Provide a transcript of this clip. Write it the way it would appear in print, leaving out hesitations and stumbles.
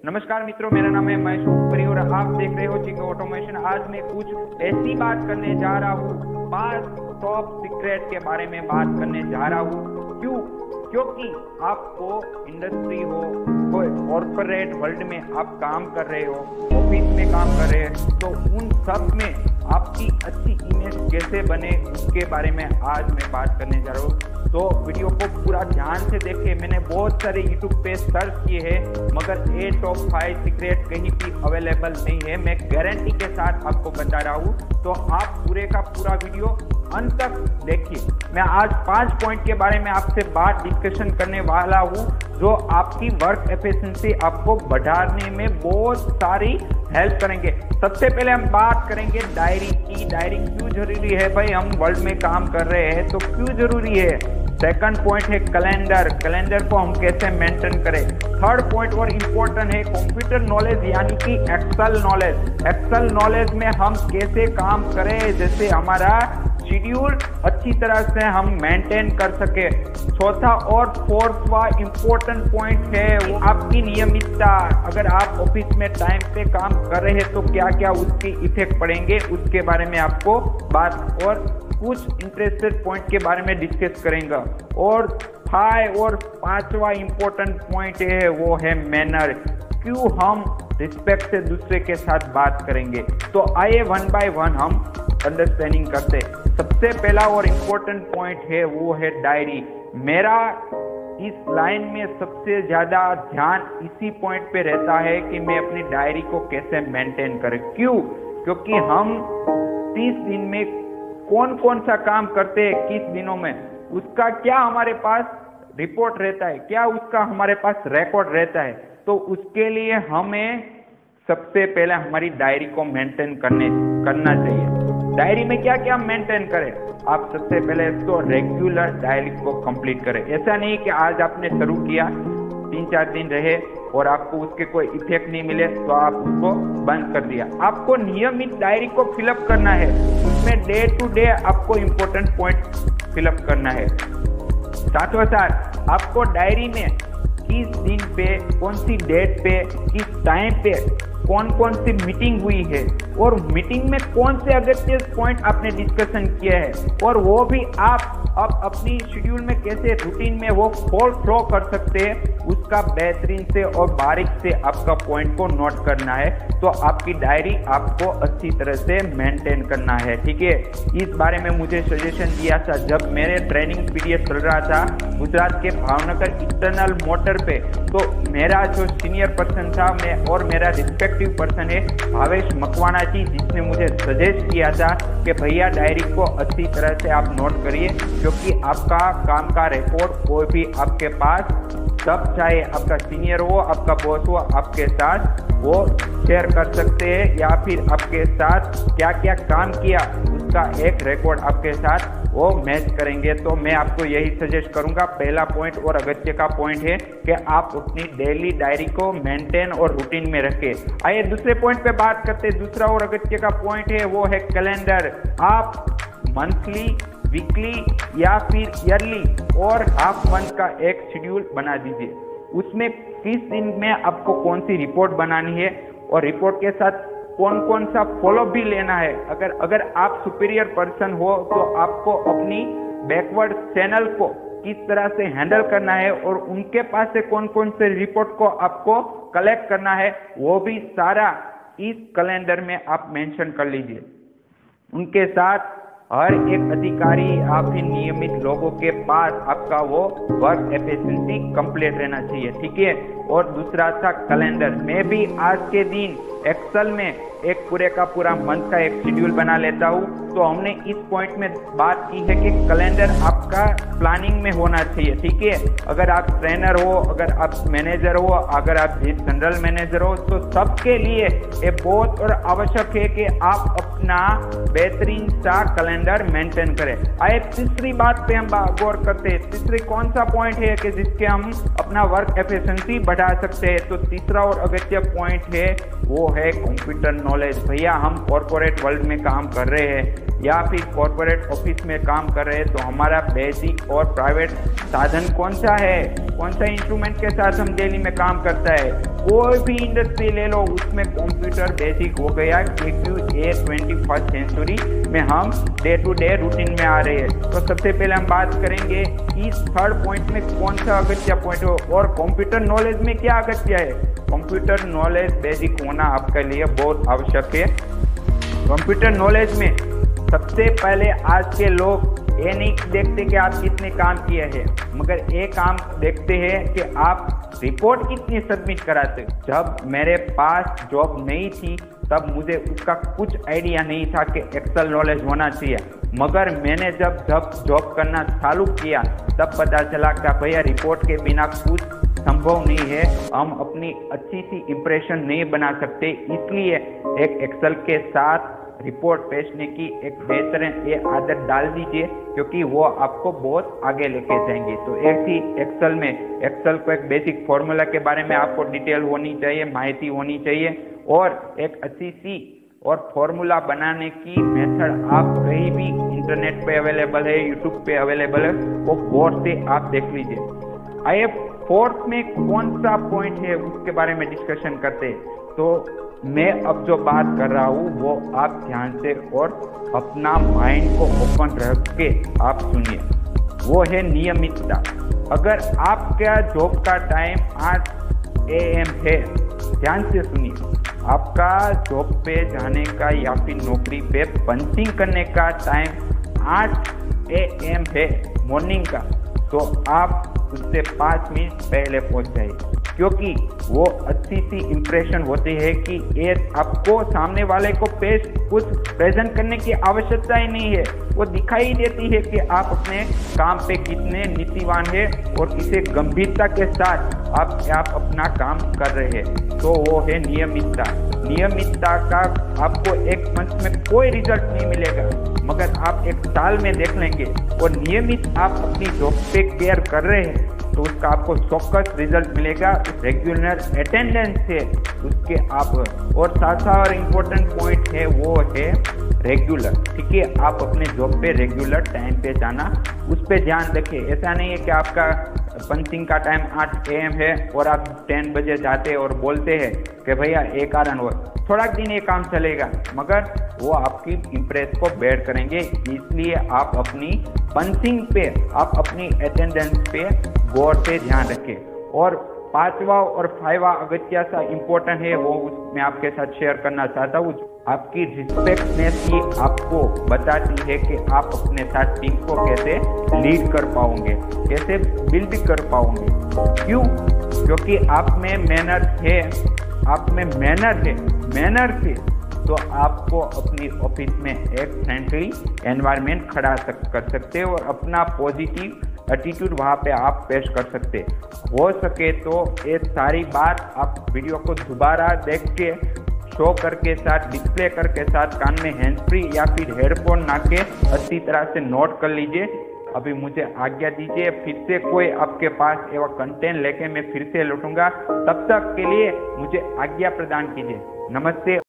नमस्कार मित्रों, मेरा नाम है महेश उपरी और आप देख रहे हो चिको ऑटोमेशन। आज मैं कुछ ऐसी बात करने जा रहा हूँ, 5 टॉप सीक्रेट के बारे में बात करने जा रहा हूँ। क्यों? क्योंकि आपको इंडस्ट्री हो, कोई कॉर्पोरेट वर्ल्ड में आप काम कर रहे हो, ऑफिस में काम कर रहे हैं, तो उन सब में आपकी अच्छी इमेज कैसे बने उसके बारे में आज मैं बात करने जा रहा हूँ। तो वीडियो को पूरा ध्यान से देखें। मैंने बहुत सारे यूट्यूब पे सर्च किए हैं, मगर ये टॉप 5 सीक्रेट कहीं भी अवेलेबल नहीं है। मैं गारंटी के साथ आपको बता रहा हूँ, तो आप पूरे का पूरा वीडियो अंत तक देखिए। मैं आज 5 पॉइंट के बारे में आपसे बात डिस्कशन करने वाला हूँ, जो आपकी वर्क एफिशिएंसी आपको बढ़ाने में बहुत सारी हेल्प करेंगे। सबसे पहले हम बात करेंगे डायरी की। डायरी क्यों जरूरी है भाई? हम वर्ल्ड में काम कर रहे हैं तो क्यों जरूरी है? सेकंड पॉइंट है कैलेंडर। कैलेंडर को हम कैसे मेंटेन करें? थर्ड पॉइंट और इम्पोर्टेंट है कंप्यूटर नॉलेज, यानी कि एक्सेल नॉलेज। एक्सेल नॉलेज में हम कैसे काम करें, जैसे हमारा शेड्यूल अच्छी तरह से हम मेंटेन कर सके। चौथा और फोर्थवा इम्पोर्टेंट पॉइंट है वो आपकी नियमितता। अगर आप ऑफिस में टाइम पे काम कर रहे हैं तो क्या क्या उसके इफेक्ट पड़ेंगे, उसके बारे में आपको बात और कुछ इंटरेस्टेड पॉइंट के बारे में डिस्कस करेंगे। और 5 और 5वां इम्पोर्टेंट पॉइंट है वो है मैनर। क्यों हम रिस्पेक्ट से दूसरे के साथ बात करेंगे? तो आइए 1 बाय 1 हम अंडरस्टैंडिंग करते। सबसे पहला और इम्पोर्टेंट पॉइंट है वो है डायरी। मेरा इस लाइन में सबसे ज्यादा ध्यान इसी पॉइंट पे रहता है कि मैं अपनी डायरी को कैसे मेंटेन करें। क्यों? क्योंकि हम 30 दिन में कौन कौन सा काम करते हैं, किस दिनों में, उसका क्या हमारे पास रिपोर्ट रहता है, क्या उसका हमारे पास रिकॉर्ड रहता है। तो उसके लिए हमें सबसे पहले हमारी डायरी को मेंटेन करना चाहिए। डायरी में क्या क्या मेंटेन करें? आप सबसे पहले तो रेगुलर डायरी को कंप्लीट करें। ऐसा नहीं कि आज आपने शुरू किया, 3-4 दिन रहे और आपको उसके कोई इफेक्ट नहीं मिले तो आप उसको बंद कर दिया। आपको नियमित डायरी को फिलअप करना है। उसमें डे टू डे आपको इम्पोर्टेंट पॉइंट फिलअप करना है। साथों साथ आपको डायरी में किस दिन पे, कौन सी डेट पे, किस टाइम पे कौन कौन सी मीटिंग हुई है और मीटिंग में कौन से अगत्य पॉइंट आपने डिस्कशन किया है, और वो भी आप अब अपनी शेड्यूल में कैसे रूटीन में वो फ्लो कर सकते हैं, उसका बेहतरीन से और बारीक से आपका पॉइंट को नोट करना है। तो आपकी डायरी आपको अच्छी तरह से मेंटेन करना है, ठीक है। इस बारे में मुझे सजेशन दिया था जब मेरे ट्रेनिंग पीरियड चल रहा था गुजरात के भावनगर एक्सटर्नल मोटर पे। तो मेरा जो सीनियर पर्सन था, मैं और मेरा रिस्पेक्टिव पर्सन है भावेश मकवाना जी, जिसने मुझे सजेस्ट किया था कि भैया डायरी को अच्छी तरह से आप नोट करिए, क्योंकि आपका काम का रिकॉर्ड कोई भी आपके पास, सब चाहे आपका सीनियर हो, आपका बॉस हो, आपके साथ वो शेयर कर सकते हैं, या फिर आपके साथ क्या क्या काम किया उसका एक रिकॉर्ड आपके साथ वो मैच करेंगे। तो मैं आपको यही सजेस्ट करूंगा। पहला पॉइंट और अगत्य का पॉइंट है कि आप अपनी डेली डायरी को मेंटेन और रूटीन में रखें। आइए दूसरे पॉइंट पे बात करते हैं। दूसरा और अगत्य का पॉइंट है वो है कैलेंडर। आप मंथली, वीकली या फिर ईयरली और हाफ मंथ का एक शेड्यूल बना दीजिए। उसमें किस दिन में आपको कौन सी रिपोर्ट बनानी है और रिपोर्ट के साथ कौन कौन सा फॉलो भी लेना है। अगर आप सुपीरियर पर्सन हो तो आपको अपनी बैकवर्ड चैनल को किस तरह से हैंडल करना है और उनके पास से कौन कौन से रिपोर्ट को आपको कलेक्ट करना है, वो भी सारा इस कैलेंडर में आप मेंशन कर लीजिए। उनके साथ हर एक अधिकारी आप ही नियमित लोगों के पास आपका वो वर्क एफिशिएंसी कंप्लीट रहना चाहिए, ठीक है। और दूसरा था कैलेंडर। मैं भी आज के दिन एक्सेल में एक पूरे का पूरा मंथ का एक शेड्यूल बना लेता हूँ। तो हमने इस पॉइंट में बात की है कि कैलेंडर आपका प्लानिंग में होना चाहिए, ठीक है। अगर आप ट्रेनर हो, अगर आप मैनेजर हो, अगर आप जनरल मैनेजर हो, तो सबके लिए ये बहुत और आवश्यक है कि आप अपना बेहतरीन सा कैलेंडर मेंटेन करें। आइए तीसरी बात पे हम गौर करते हैं। तीसरी कौन सा पॉइंट है कि जिसके हम अपना वर्क एफिशिएंसी बढ़ा सकते हैं? तो तीसरा और अगत्य पॉइंट है वो है कंप्यूटर नॉलेज। भैया हम कॉर्पोरेट वर्ल्ड में काम कर रहे हैं, या फिर कॉर्पोरेट ऑफिस में काम कर रहे हैं तो हमारा बेसिक और प्राइवेट साधन कौन सा है, कौन सा इंस्ट्रूमेंट के साथ हम डेली में काम करता है। कोई भी इंडस्ट्री ले लो उसमें कंप्यूटर बेसिक हो गया, क्योंकि ये 21st सेंचुरी में हम डे टू डे रूटीन में आ रहे हैं। तो सबसे पहले हम बात करेंगे कि थर्ड पॉइंट में कौन सा अगत्य पॉइंट हो और कंप्यूटर नॉलेज में क्या अगत्य है। कंप्यूटर नॉलेज बेसिक होना आपके लिए बहुत आवश्यक है। कंप्यूटर नॉलेज में सबसे पहले आज के लोग ये नहीं देखते कि आप कितने काम किए हैं, मगर ये काम देखते हैं कि आप रिपोर्ट कितनी सबमिट कराते। जब मेरे पास जॉब नहीं थी तब मुझे उसका कुछ आइडिया नहीं था कि एक्सेल नॉलेज होना चाहिए, मगर मैंने जब जॉब करना चालू किया तब पता चला कि भैया रिपोर्ट के बिना कुछ संभव नहीं है, हम अपनी अच्छी सी इम्प्रेशन नहीं बना सकते। इसलिए एक एक्सेल के साथ रिपोर्ट भेजने की एक बेहतरीन ये आदत डाल दीजिए, क्योंकि वो आपको बहुत आगे लेके जाएंगे। तो एक ही एक्सेल को एक बेसिक फॉर्मूला के बारे में आपको डिटेल होनी चाहिए, माहिती होनी चाहिए, और एक अच्छी सी और फॉर्मूला बनाने की मेथड आप कहीं भी इंटरनेट पे अवेलेबल है, यूट्यूब पे अवेलेबल है, वो गौर से आप देख लीजिए। आइए फोर्थ में कौन सा पॉइंट है उसके बारे में डिस्कशन करते हैं। तो मैं अब जो बात कर रहा हूँ वो आप ध्यान से और अपना माइंड को ओपन रख के आप सुनिए। वो है नियमितता। अगर आपका जॉब का टाइम 8 AM है, ध्यान से सुनिए, आपका जॉब पे जाने का या फिर नौकरी पे पंचिंग करने का टाइम 8 AM है मॉर्निंग का, तो आप उससे 5 मिनट पहले पहुंच जाइए, क्योंकि वो अच्छी सी इम्प्रेशन होती है कि ये आपको सामने वाले को कुछ प्रेजेंट करने की आवश्यकता ही नहीं है। वो दिखाई देती है कि आप अपने काम पे कितने नीतिवान है और किसे गंभीरता के साथ आप अपना काम कर रहे हैं। तो वो है नियमितता। नियमितता का आपको एक मंथ में कोई रिजल्ट नहीं मिलेगा, मगर आप एक साल में देख लेंगे और नियमित आप अपनी जॉब पे केयर कर रहे हैं तो उसका आपको चौक्कस रिजल्ट मिलेगा। रेगुलर अटेंडेंस है उसके आप, और साथ और इम्पोर्टेंट पॉइंट है वो है रेगुलर। ठीक है, आप अपने जॉब पे रेगुलर टाइम पे जाना, उस पर ध्यान रखिए। ऐसा नहीं है कि आपका पंचिंग का टाइम 8 AM है और आप 10 बजे जाते हैं और बोलते हैं कि भैया ये कारण हो, थोड़ा दिन ये काम चलेगा, मगर वो आपकी इम्प्रेस को बैड करेंगे। इसलिए आप अपनी पंचिंग पे, आप अपनी अटेंडेंस पे गौर से ध्यान रखें। और 5वां और 5वां अगत्य सा इम्पोर्टेंट है, वो मैं आपके साथ शेयर करना चाहता हूँ। आपकी रिस्पेक्टनेस ही आपको बताती है कि आप अपने साथ टीम को कैसे लीड कर पाओगे, कैसे बिल्ड कर पाओगे। क्यों? क्योंकि आप में मैनर है, आप में मैनर है तो आपको अपनी ऑफिस में एक फ्रेंडली एनवायरनमेंट खड़ा कर सकते हो और अपना पॉजिटिव एटीट्यूड वहाँ पे आप पेश कर सकते। हो सके तो ये सारी बात आप वीडियो को दोबारा देख के शो करके साथ, डिस्प्ले करके साथ, कान में हैंड फ्री या फिर हेडफोन ना के अच्छी तरह से नोट कर लीजिए। अभी मुझे आज्ञा दीजिए, फिर से कोई आपके पास एवं कंटेंट लेके मैं फिर से लौटूंगा। तब तक के लिए मुझे आज्ञा प्रदान कीजिए। नमस्ते।